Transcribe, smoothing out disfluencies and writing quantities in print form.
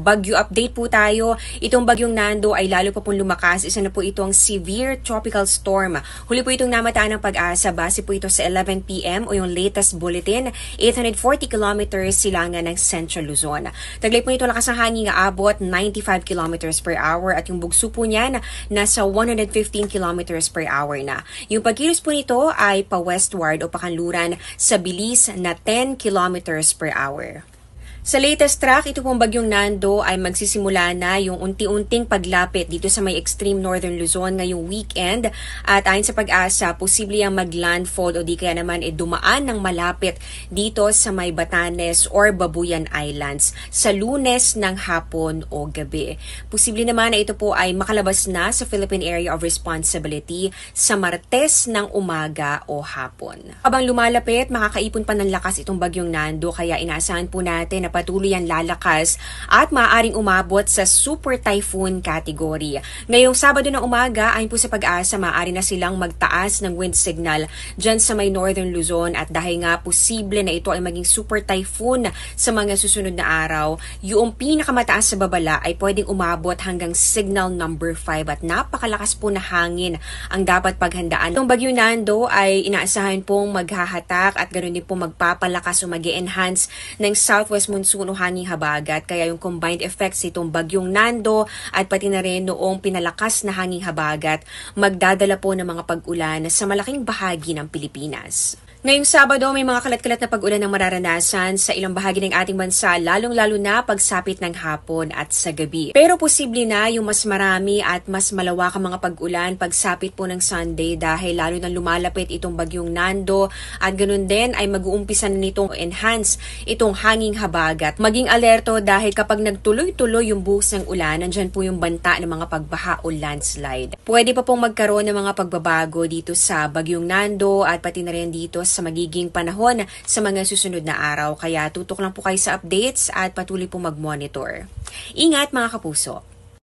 Bagyo update po tayo. Itong bagyong Nando ay lalo pa pong lumakas. Isa na po itong severe tropical storm. Huli po itong namataan ng Pag-asa. Base po ito sa 11 p.m. o yung latest bulletin. 840 kilometers silangan ng Central Luzon. Taglay po nito lakas ng hangin nga abot 95 kilometers per hour at yung bugso po niyan nasa 115 kilometers per hour na. Yung pagkilos po nito ay pa-westward o pakanluran sa bilis na 10 kilometers per hour. Sa latest track, ito pong bagyong Nando ay magsisimula na yung unti-unting paglapit dito sa may extreme northern Luzon ngayong weekend. At ayon sa Pag-asa, posible ang mag-landfall o di kaya naman dumaan ng malapit dito sa may Batanes or Babuyan Islands sa Lunes ng hapon o gabi. Posible naman na ito po ay makalabas na sa Philippine Area of Responsibility sa Martes ng umaga o hapon. Habang lumalapit, makakaipon pa ng lakas itong bagyong Nando kaya inaasahan po natin na patuloy ang lalakas at maaaring umabot sa super typhoon category. Ngayong Sabado ng umaga, ayon po sa Pag-asa, maaari na silang magtaas ng wind signal dyan sa may northern Luzon at dahil nga posible na ito ay maging super typhoon sa mga susunod na araw, yung pinakamataas sa babala ay pwedeng umabot hanggang signal number 5 at napakalakas po na hangin ang dapat paghandaan. Itong bagyong Nando ay inaasahan pong maghahatak at ganoon din po magpapalakas o mag-enhance ng southwest monsoon o hanging habagat. Kaya yung combined effects itong bagyong Nando at pati na rin noong pinalakas na hanging habagat magdadala po ng mga pag-ulan sa malaking bahagi ng Pilipinas. Ngayong Sabado, may mga kalat-kalat na pag-ulan ang mararanasan sa ilang bahagi ng ating bansa, lalong-lalo na pagsapit ng hapon at sa gabi. Pero posible na yung mas marami at mas malawak ang mga pag-ulan pagsapit po ng Sunday dahil lalo na lumalapit itong bagyong Nando at ganun din ay mag-uumpisa na nitong enhance itong hanging habagat. Maging alerto dahil kapag nagtuloy-tuloy yung buhos ng ulan, nandyan po yung banta ng mga pagbaha o landslide. Pwede pa pong magkaroon ng mga pagbabago dito sa bagyong Nando at pati na rin dito sa magiging panahon sa mga susunod na araw. Kaya tutok lang po kayo sa updates at patuloy po mag-monitor. Ingat mga kapuso!